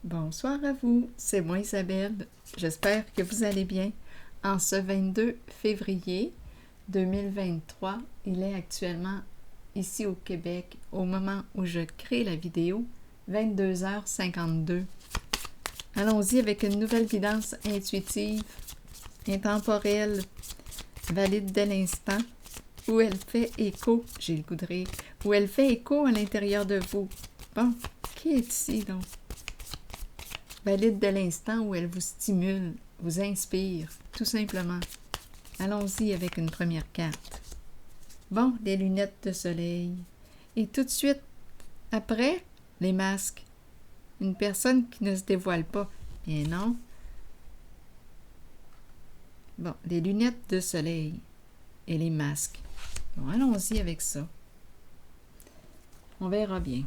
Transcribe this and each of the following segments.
Bonsoir à vous, c'est moi Isabelle. J'espère que vous allez bien. En ce 22 février 2023, il est actuellement ici au Québec, au moment où je crée la vidéo, 22h52. Allons-y avec une nouvelle guidance intuitive, intemporelle, valide dès l'instant, où elle fait écho, j'ai le goût de rire, où elle fait écho à l'intérieur de vous. Bon, qui est ici donc? Valide de l'instant où elle vous stimule, vous inspire, tout simplement. Allons-y avec une première carte. Bon, les lunettes de soleil. Et tout de suite, après, les masques. Une personne qui ne se dévoile pas. Et non. Bon, les lunettes de soleil et les masques. Bon, allons-y avec ça. On verra bien.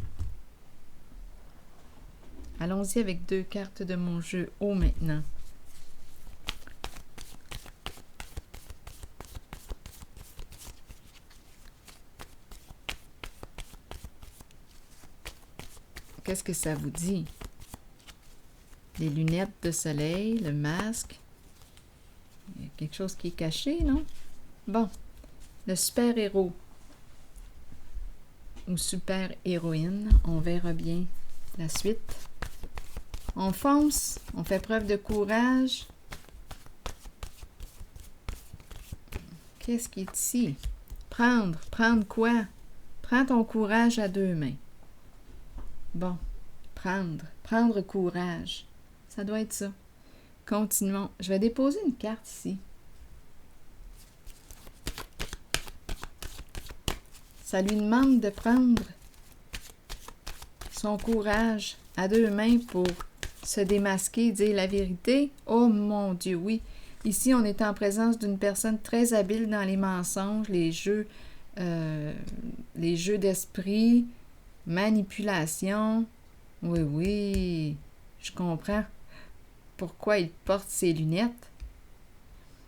Allons-y avec 2 cartes de mon jeu haut maintenant. Qu'est-ce que ça vous dit? Les lunettes de soleil, le masque. Il y a quelque chose qui est caché, non? Bon, le super-héros ou super-héroïne, on verra bien la suite. On fonce, on fait preuve de courage. Qu'est-ce qui est ici? Prendre quoi? Prends ton courage à 2 mains. Bon, prendre courage. Ça doit être ça. Continuons. Je vais déposer une carte ici. Ça lui demande de prendre son courage à 2 mains pour se démasquer, dire la vérité. Oh mon Dieu, oui. Ici, on est en présence d'une personne très habile dans les mensonges, les jeux d'esprit, manipulation. Oui, je comprends pourquoi il porte ses lunettes.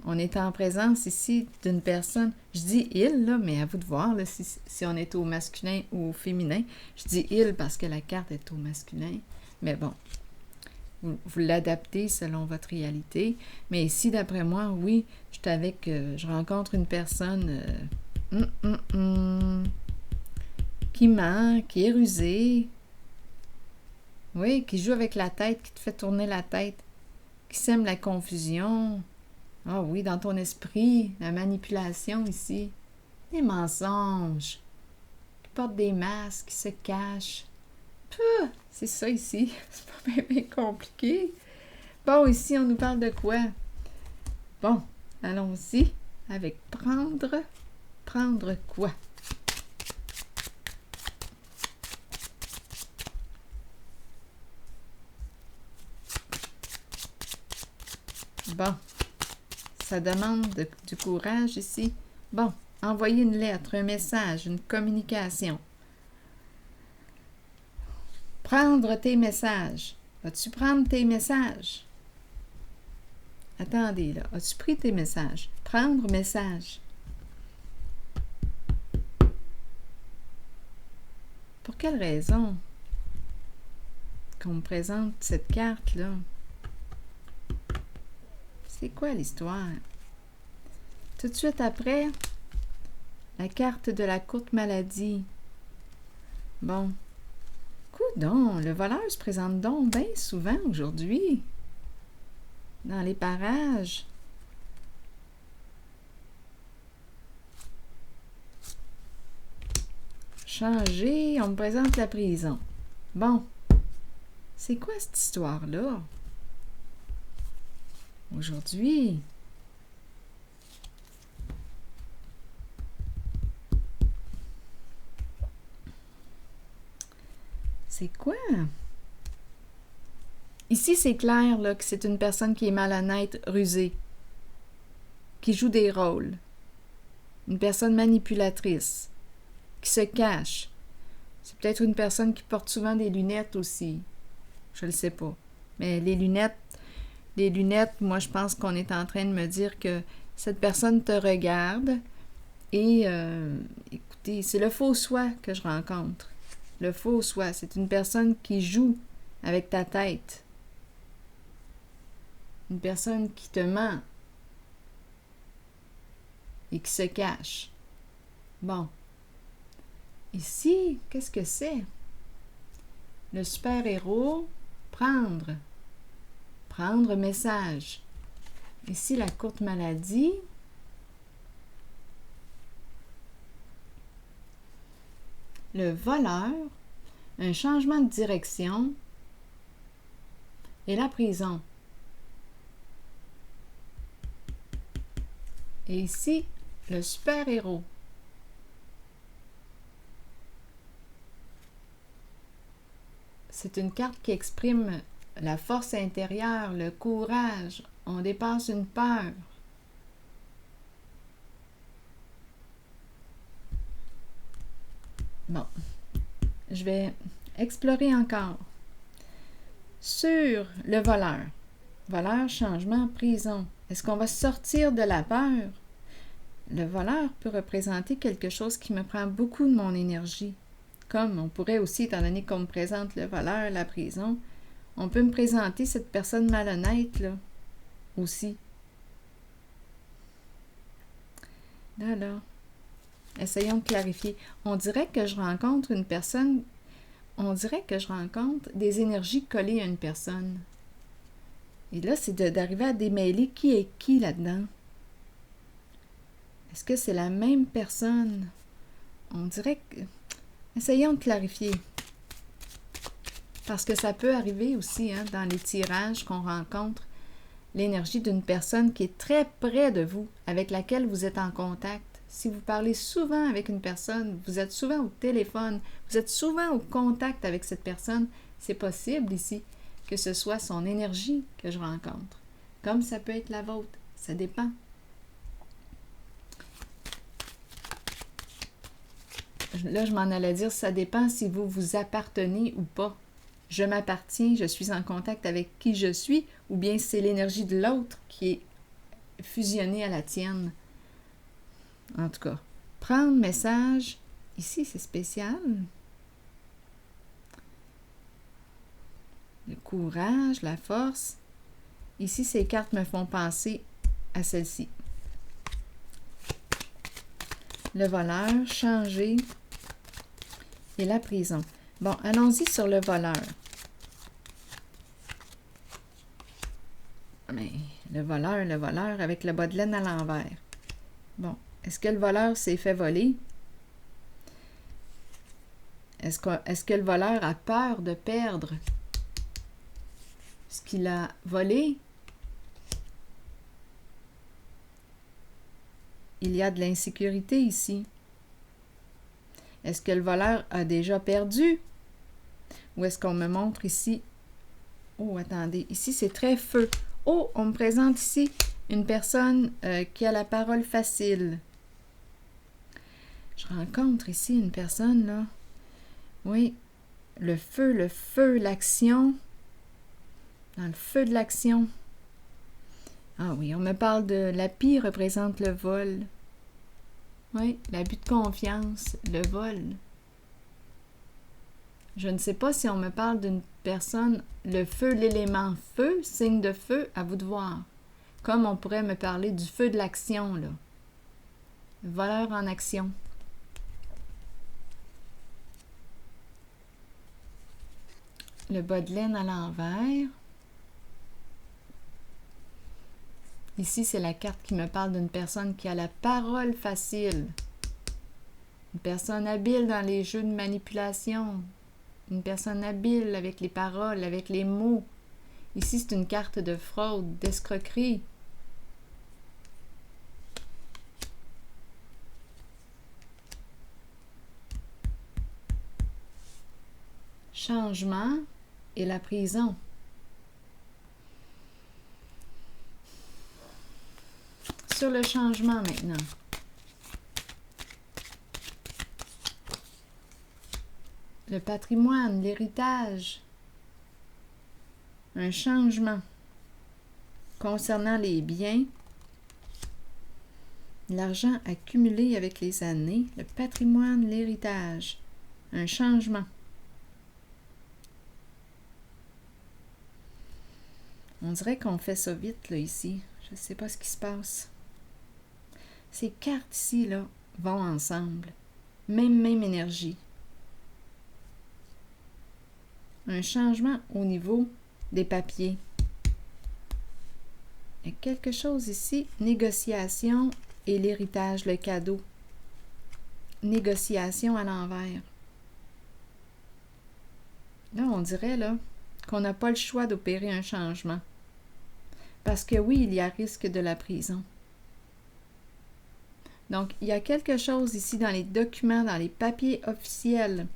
On est en présence ici d'une personne, je dis « il », là, mais à vous de voir là, si on est au masculin ou au féminin. Je dis « il » parce que la carte est au masculin, mais bon, vous l'adaptez selon votre réalité. Mais ici, d'après moi, oui, je rencontre une personne qui ment, qui est rusée, oui, qui joue avec la tête, qui te fait tourner la tête, qui sème la confusion. Ah oui, dans ton esprit, la manipulation ici, des mensonges, qui portent des masques, qui se cachent. Puh, c'est ça ici, c'est pas bien compliqué. Bon, ici, on nous parle de quoi? Bon, allons-y avec prendre quoi? Bon, ça demande du courage ici. Bon, envoyer une lettre, un message, une communication. Prendre tes messages. Vas-tu prendre tes messages? Attendez, là. As-tu pris tes messages? Prendre message. Pour quelle raison qu'on me présente cette carte-là? C'est quoi l'histoire? Tout de suite après, la carte de la courte maladie. Bon. Coudon, le voleur se présente donc bien souvent aujourd'hui. Dans les parages. Changer, on me présente la prison. Bon. C'est quoi cette histoire-là? Aujourd'hui. C'est quoi? Ici, c'est clair là, que c'est une personne qui est malhonnête, rusée, qui joue des rôles. Une personne manipulatrice, qui se cache. C'est peut-être une personne qui porte souvent des lunettes aussi. Je ne le sais pas. Mais les lunettes, moi, je pense qu'on est en train de me dire que cette personne te regarde et, écoutez, c'est le faux soi que je rencontre. Le faux soi, c'est une personne qui joue avec ta tête. Une personne qui te ment et qui se cache. Bon. Ici, qu'est-ce que c'est? Le super-héros, prendre. Prendre message. Ici, la courte maladie. Le voleur, un changement de direction et la prison. Et ici, le super-héros. C'est une carte qui exprime la force intérieure, le courage. On dépasse une peur. Bon, je vais explorer encore. Sur le voleur. Voleur, changement, prison. Est-ce qu'on va sortir de la peur? Le voleur peut représenter quelque chose qui me prend beaucoup de mon énergie. Comme on pourrait aussi, étant donné qu'on me présente le voleur, la prison, on peut me présenter cette personne malhonnête, là, aussi. Alors, essayons de clarifier. On dirait que je rencontre une personne, on dirait que je rencontre des énergies collées à une personne. Et là, c'est d'arriver à démêler qui est qui là-dedans. Est-ce que c'est la même personne? On dirait que... Essayons de clarifier. Parce que ça peut arriver aussi, hein, dans les tirages qu'on rencontre, l'énergie d'une personne qui est très près de vous, avec laquelle vous êtes en contact. Si vous parlez souvent avec une personne, vous êtes souvent au téléphone, vous êtes souvent au contact avec cette personne, c'est possible ici que ce soit son énergie que je rencontre. Comme ça peut être la vôtre. Ça dépend. Là, je m'en allais dire, ça dépend si vous vous appartenez ou pas. Je m'appartiens, je suis en contact avec qui je suis, ou bien c'est l'énergie de l'autre qui est fusionnée à la tienne. En tout cas, prendre message, ici c'est spécial. Le courage, la force. Ici, ces cartes me font penser à celle-ci. Le voleur, changer et la prison. Bon, allons-y sur le voleur. Mais le voleur avec le bas de laine à l'envers. Bon, est-ce que le voleur s'est fait voler? Est-ce que le voleur a peur de perdre ce qu'il a volé? Il y a de l'insécurité ici. Est-ce que le voleur a déjà perdu? Ou est-ce qu'on me montre ici? Oh, attendez, ici c'est très feu. Oh, on me présente ici une personne qui a la parole facile. Je rencontre ici une personne, là. Oui, le feu, l'action. Dans le feu de l'action. Ah oui, on me parle de l'API représente le vol. Oui, l'abus de confiance, le vol. Je ne sais pas si on me parle d'une personne, le feu, l'élément feu, signe de feu, à vous de voir. Comme on pourrait me parler du feu de l'action, là. Voleur en action. Le bas de laine à l'envers. Ici, c'est la carte qui me parle d'une personne qui a la parole facile. Une personne habile dans les jeux de manipulation. Une personne habile avec les paroles, avec les mots. Ici, c'est une carte de fraude, d'escroquerie. Changement et la prison. Sur le changement maintenant. Le patrimoine, l'héritage. Un changement. Concernant les biens. L'argent accumulé avec les années. Le patrimoine, l'héritage. Un changement. On dirait qu'on fait ça vite, là, ici. Je ne sais pas ce qui se passe. Ces cartes ici, là, vont ensemble. Même énergie. Un changement au niveau des papiers. Il y a quelque chose ici. Négociation et l'héritage, le cadeau. Négociation à l'envers. Là, on dirait là qu'on n'a pas le choix d'opérer un changement. Parce que oui, il y a risque de la prison. Donc, il y a quelque chose ici dans les documents, dans les papiers officiels,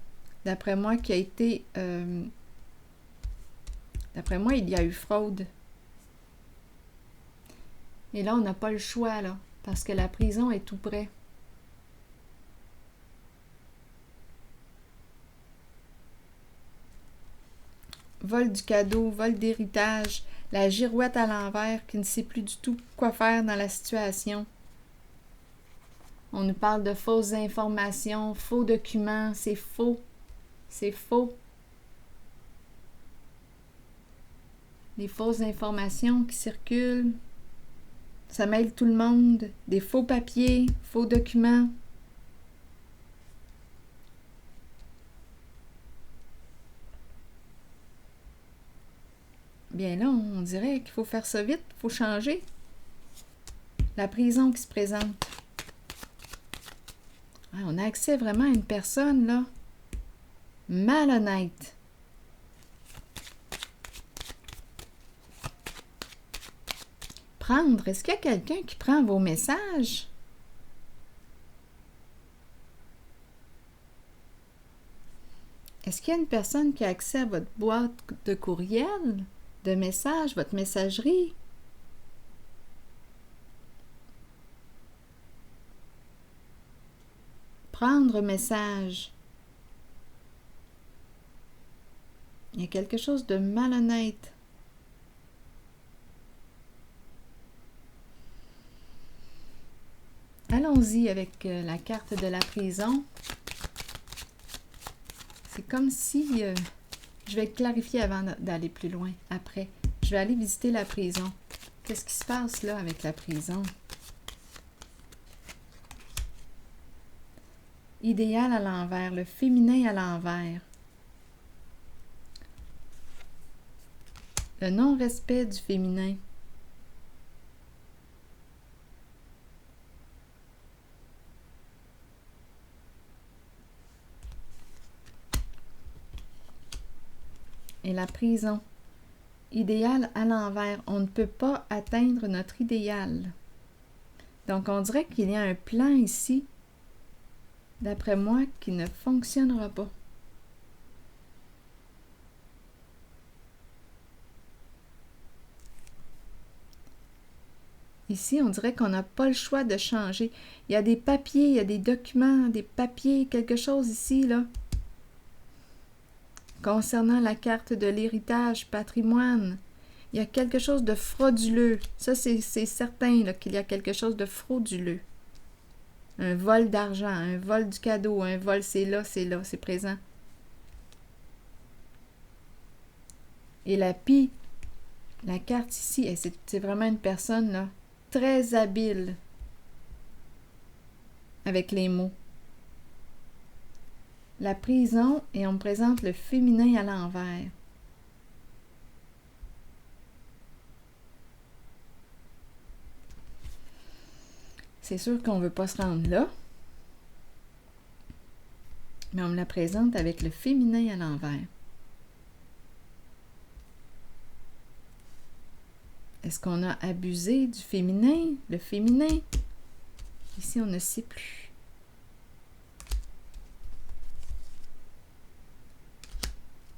d'après moi, qui a été... d'après moi, il y a eu fraude. Et là, on n'a pas le choix, là, parce que la prison est tout près. Vol du cadeau, vol d'héritage, la girouette à l'envers qui ne sait plus du tout quoi faire dans la situation. On nous parle de fausses informations, faux documents, c'est faux. C'est faux. Les fausses informations qui circulent, ça mêle tout le monde. Des faux papiers, faux documents. Bien là, on dirait qu'il faut faire ça vite, il faut changer. La prison qui se présente. Ah, on a accès vraiment à une personne, là, malhonnête. Prendre, est-ce qu'il y a quelqu'un qui prend vos messages? Est-ce qu'il y a une personne qui a accès à votre boîte de courriel, de messages, votre messagerie? Prendre message. Il y a quelque chose de malhonnête. Allons-y avec la carte de la prison. C'est comme si... je vais clarifier avant d'aller plus loin, après. Je vais aller visiter la prison. Qu'est-ce qui se passe là avec la prison? Idéal à l'envers, le féminin à l'envers. Le non-respect du féminin. Et la prison. Idéal à l'envers. On ne peut pas atteindre notre idéal. Donc, on dirait qu'il y a un plan ici, d'après moi, qui ne fonctionnera pas. Ici, on dirait qu'on n'a pas le choix de changer. Il y a des papiers, il y a des documents, des papiers, quelque chose ici, là. Concernant la carte de l'héritage, patrimoine, il y a quelque chose de frauduleux. Ça, c'est certain qu'il y a quelque chose de frauduleux. Un vol d'argent, un vol du cadeau, un vol, c'est présent. Et la pie, la carte ici, c'est vraiment une personne là, très habile avec les mots. La prison, et on me présente le féminin à l'envers. C'est sûr qu'on ne veut pas se rendre là, mais on me la présente avec le féminin à l'envers. Est-ce qu'on a abusé du féminin? Le féminin? Ici, on ne sait plus.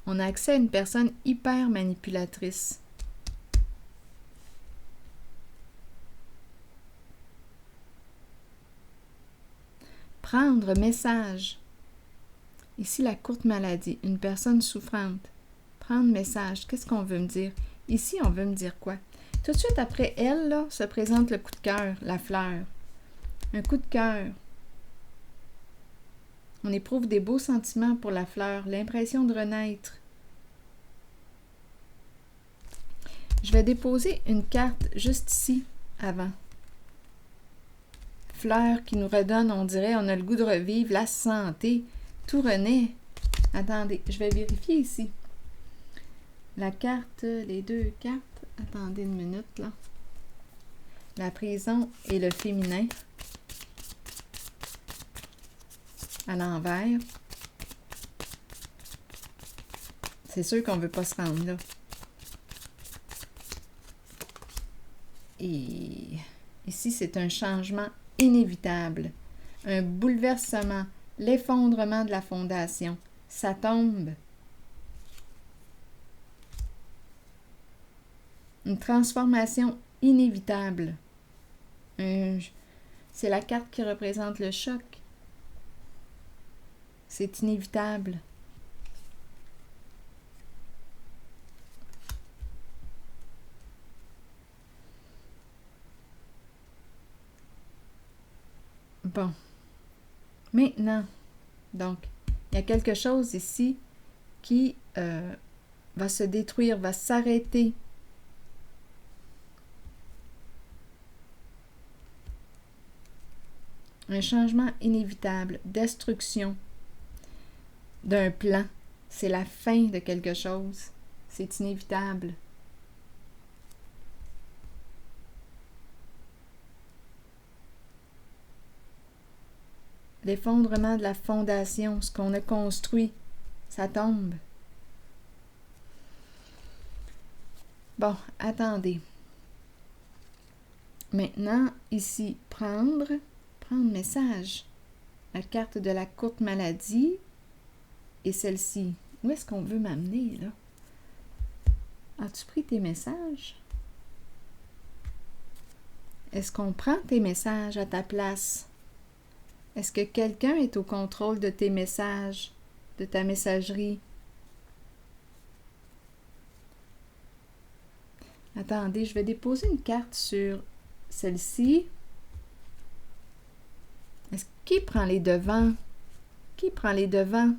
On a accès à une personne hyper manipulatrice. Prendre message. Ici, la courte maladie. Une personne souffrante. Prendre message. Qu'est-ce qu'on veut me dire? Ici, on veut me dire quoi? Tout de suite après elle, là, se présente le coup de cœur, la fleur. Un coup de cœur. On éprouve des beaux sentiments pour la fleur, l'impression de renaître. Je vais déposer une carte juste ici, avant. Fleur qui nous redonne, on dirait, on a le goût de revivre, la santé, tout renaît. Attendez, je vais vérifier ici. La carte, les deux cartes, attendez une minute, là. La prison et le féminin. À l'envers. C'est sûr qu'on ne veut pas se rendre là. Et ici, c'est un changement inévitable, un bouleversement, l'effondrement de la fondation. Ça tombe. Une transformation inévitable. C'est la carte qui représente le choc. C'est inévitable. Bon. Maintenant, donc, il y a quelque chose ici qui va se détruire, va s'arrêter. Un changement inévitable, destruction d'un plan. C'est la fin de quelque chose. C'est inévitable. L'effondrement de la fondation, ce qu'on a construit, ça tombe. Bon, attendez. Maintenant, ici, prendre message. La carte de la courte maladie et celle-ci. Où est-ce qu'on veut m'amener, là? As-tu pris tes messages? Est-ce qu'on prend tes messages à ta place? Est-ce que quelqu'un est au contrôle de tes messages, de ta messagerie? Attendez, je vais déposer une carte sur celle-ci. Qui prend les devants? Qui prend les devants?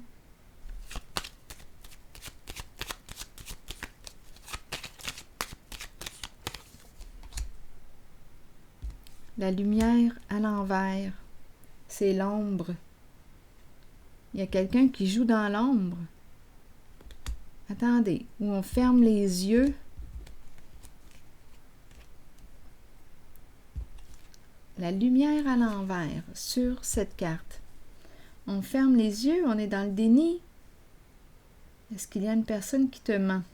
La lumière à l'envers, c'est l'ombre. Il y a quelqu'un qui joue dans l'ombre. Attendez, où on ferme les yeux. La lumière à l'envers sur cette carte. On ferme les yeux, on est dans le déni. Est-ce qu'il y a une personne qui te ment?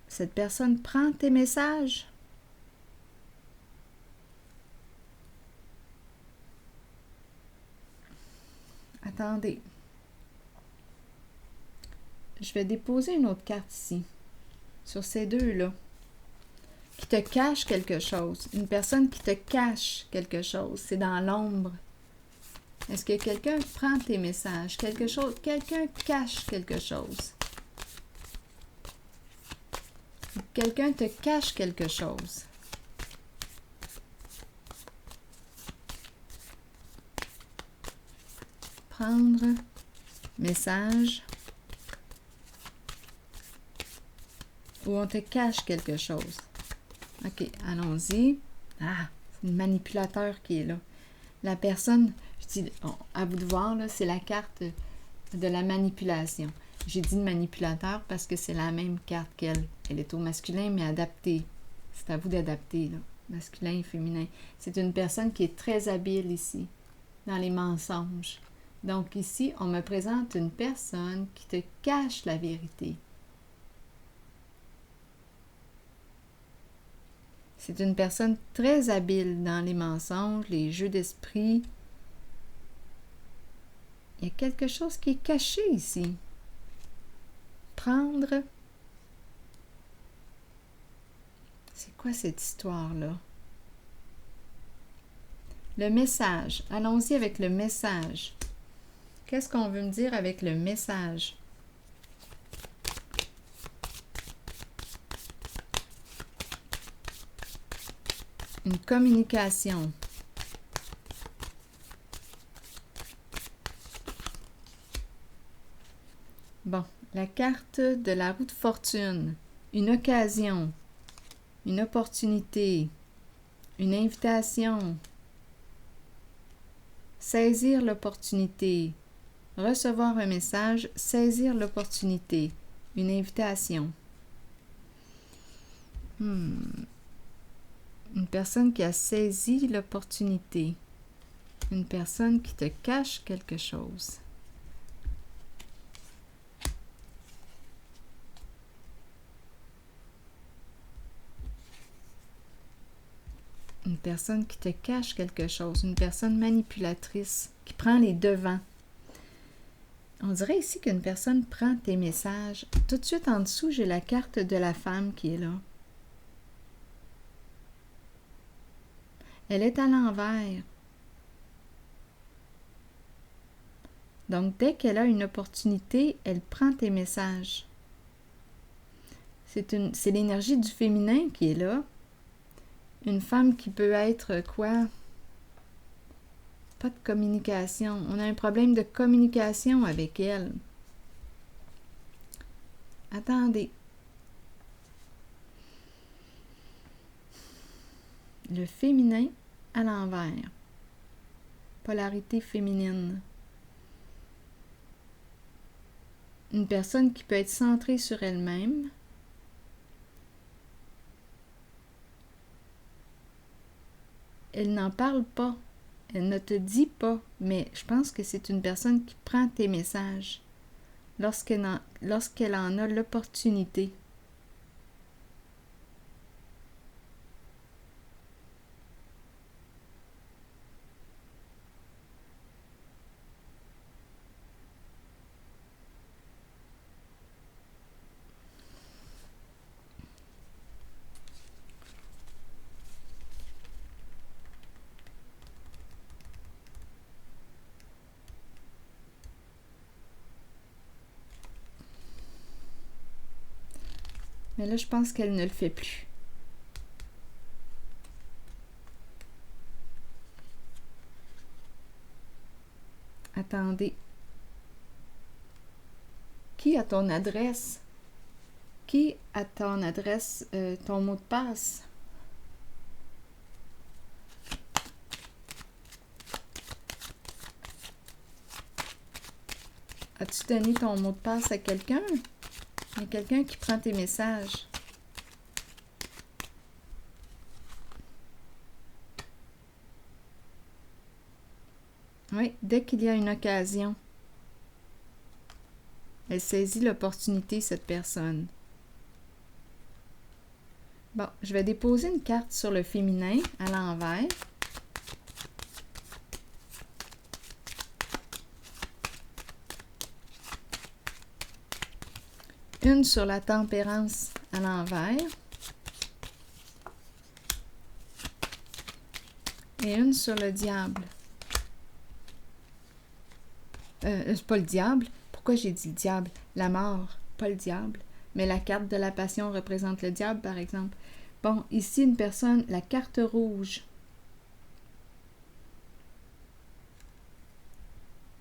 Cette personne prend tes messages. Attendez. Je vais déposer une autre carte ici, sur ces deux-là, qui te cache quelque chose. Une personne qui te cache quelque chose. C'est dans l'ombre. Est-ce que quelqu'un prend tes messages? Quelqu'un cache quelque chose. Quelqu'un te cache quelque chose. Prendre message. Ou on te cache quelque chose. OK, allons-y. Ah, c'est le manipulateur qui est là. La personne, je dis, à vous de voir, là, c'est la carte de la manipulation. J'ai dit manipulateur parce que c'est la même carte qu'elle. Elle est au masculin, mais adaptée. C'est à vous d'adapter, là. Masculin et féminin. C'est une personne qui est très habile ici, dans les mensonges. Donc ici, on me présente une personne qui te cache la vérité. C'est une personne très habile dans les mensonges, les jeux d'esprit. Il y a quelque chose qui est caché ici. Prendre. C'est quoi cette histoire-là? Le message. Allons-y avec le message. Qu'est-ce qu'on veut me dire avec le message? Une communication. Bon, La carte de la roue de fortune. Une occasion, une opportunité, une invitation. Saisir l'opportunité. Recevoir un message, saisir l'opportunité. Une invitation. Une personne qui a saisi l'opportunité. Une personne qui te cache quelque chose. Une personne qui te cache quelque chose. Une personne manipulatrice qui prend les devants. On dirait ici qu'une personne prend tes messages. Tout de suite en dessous, j'ai la carte de la femme qui est là. Elle est à l'envers. Donc, dès qu'elle a une opportunité, elle prend tes messages. C'est l'énergie du féminin qui est là. Une femme qui peut être quoi? Pas de communication. On a un problème de communication avec elle. Attendez. Le féminin à l'envers. Polarité féminine. Une personne qui peut être centrée sur elle-même. Elle n'en parle pas. Elle ne te dit pas, mais je pense que c'est une personne qui prend tes messages lorsqu'elle en a l'opportunité. Mais là, je pense qu'elle ne le fait plus. Attendez. Qui a ton adresse? Qui a ton adresse, ton mot de passe? As-tu donné ton mot de passe à quelqu'un? Il y a quelqu'un qui prend tes messages. Oui, dès qu'il y a une occasion, elle saisit l'opportunité, cette personne. Bon, je vais déposer une carte sur le féminin à l'envers. Une sur la tempérance à l'envers. Et une sur le diable. C'est pas le diable. Pourquoi j'ai dit le diable? La mort, pas le diable. Mais la carte de la passion représente le diable, par exemple. Bon, ici, une personne, la carte rouge.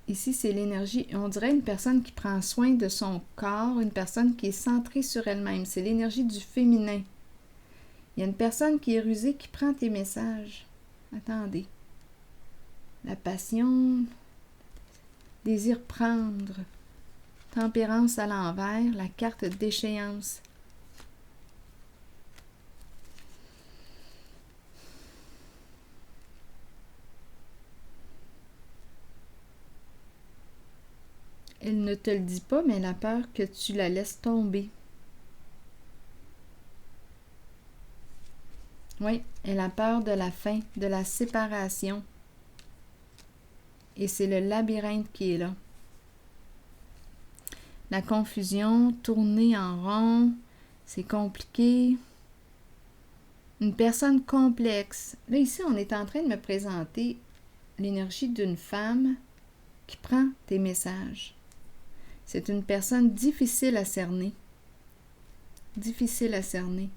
Ici, c'est l'énergie. On dirait une personne qui prend soin de son corps, une personne qui est centrée sur elle-même. C'est l'énergie du féminin. Il y a une personne qui est rusée qui prend tes messages. Attendez. La passion, désir prendre, tempérance à l'envers, la carte d'échéance. Elle ne te le dit pas, mais elle a peur que tu la laisses tomber. Oui, elle a peur de la fin, de la séparation. Et c'est le labyrinthe qui est là. La confusion, tourner en rond, c'est compliqué. Une personne complexe. Là, ici, on est en train de me présenter l'énergie d'une femme qui prend tes messages. C'est une personne difficile à cerner. Difficile à cerner.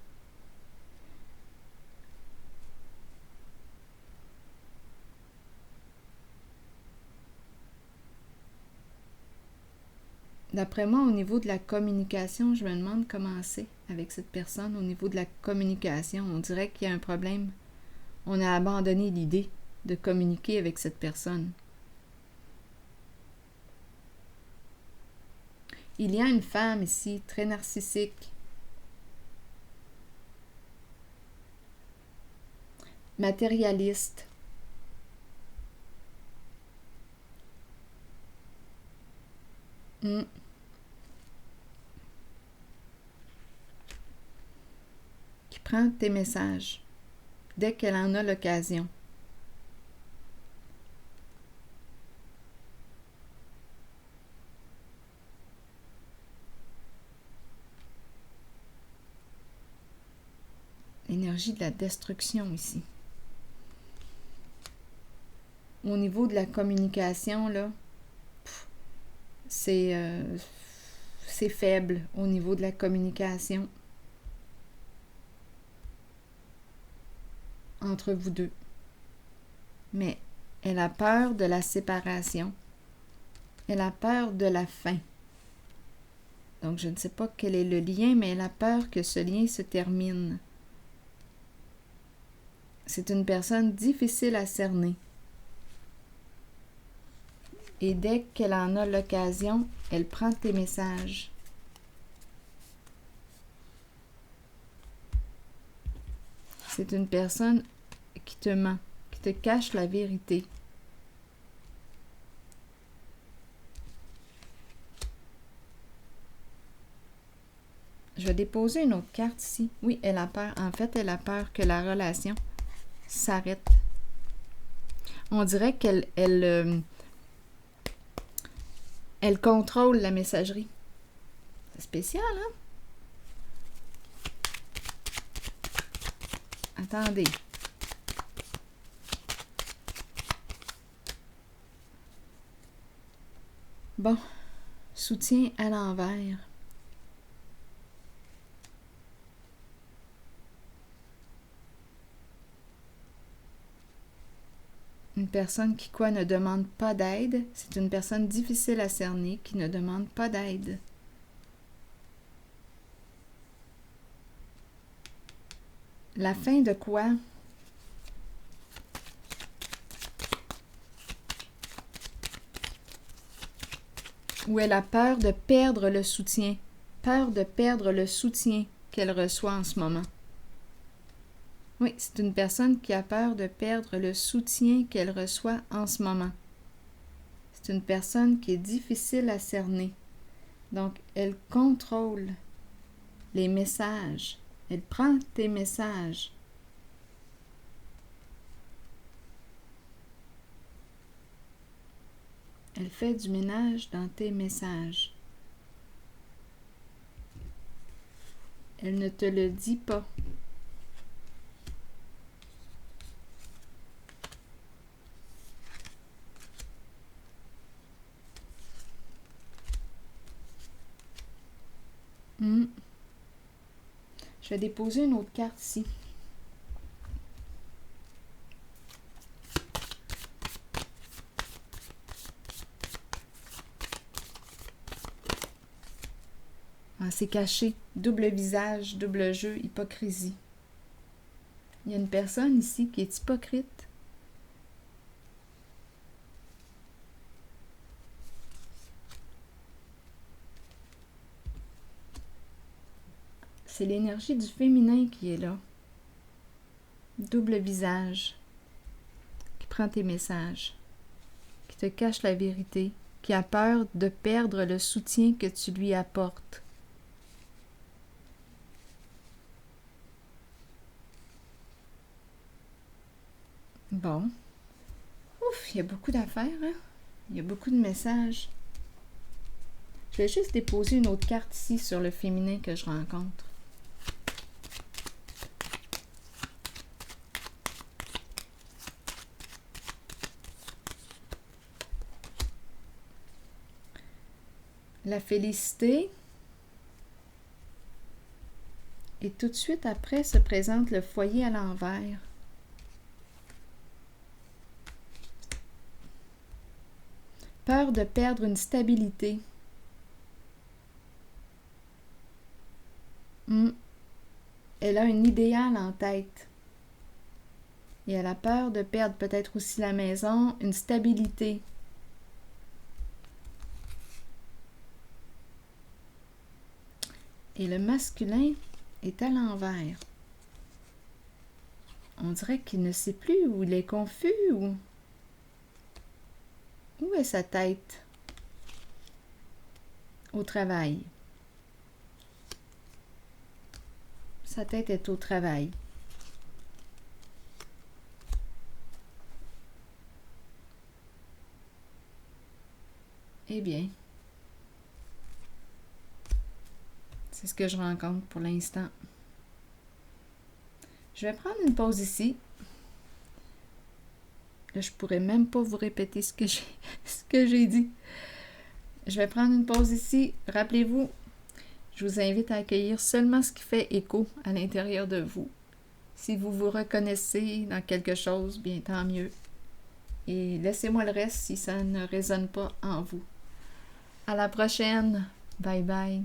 D'après moi, au niveau de la communication, je me demande comment c'est avec cette personne. Au niveau de la communication, on dirait qu'il y a un problème. On a abandonné l'idée de communiquer avec cette personne. Il y a une femme ici, très narcissique, matérialiste, qui prend tes messages dès qu'elle en a l'occasion. L'énergie de la destruction ici. Au niveau de la communication, là, c'est faible au niveau de la communication entre vous deux. Mais elle a peur de la séparation. Elle a peur de la fin. Donc, je ne sais pas quel est le lien, mais elle a peur que ce lien se termine. C'est une personne difficile à cerner. Et dès qu'elle en a l'occasion, elle prend tes messages. C'est une personne qui te ment, qui te cache la vérité. Je vais déposer une autre carte ici. Oui, elle a peur. En fait, elle a peur que la relation s'arrête. On dirait qu'elle elle contrôle la messagerie. C'est spécial, hein? Attendez. Bon, soutien à l'envers. Une personne qui, ne demande pas d'aide. C'est une personne difficile à cerner qui ne demande pas d'aide. La fin de quoi? Où elle a peur de perdre le soutien. Peur de perdre le soutien qu'elle reçoit en ce moment. Oui, c'est une personne qui a peur de perdre le soutien qu'elle reçoit en ce moment. C'est une personne qui est difficile à cerner. Donc, elle contrôle les messages. Elle prend tes messages. Elle fait du ménage dans tes messages. Elle ne te le dit pas. Je vais déposer une autre carte ici. Ah, c'est caché. Double visage, double jeu, hypocrisie. Il y a une personne ici qui est hypocrite. C'est l'énergie du féminin qui est là. Double visage, qui prend tes messages, qui te cache la vérité, qui a peur de perdre le soutien que tu lui apportes. Bon. Ouf, il y a beaucoup d'affaires, hein? Il y a beaucoup de messages. Je vais juste déposer une autre carte ici sur le féminin que je rencontre. La félicité. Et tout de suite après se présente le foyer à l'envers. Peur de perdre une stabilité. Elle a un idéal en tête. Et elle a peur de perdre peut-être aussi la maison, une stabilité. Et le masculin est à l'envers. On dirait qu'il ne sait plus, ou il est confus, ou... Où est sa tête? Au travail. Sa tête est au travail. Eh bien, c'est ce que je rencontre pour l'instant. Je vais prendre une pause ici. Là, je pourrais même pas vous répéter ce que j'ai dit. Je vais prendre une pause ici. Rappelez-vous, je vous invite à accueillir seulement ce qui fait écho à l'intérieur de vous. Si vous vous reconnaissez dans quelque chose, bien tant mieux. Et laissez-moi le reste si ça ne résonne pas en vous. À la prochaine. Bye bye.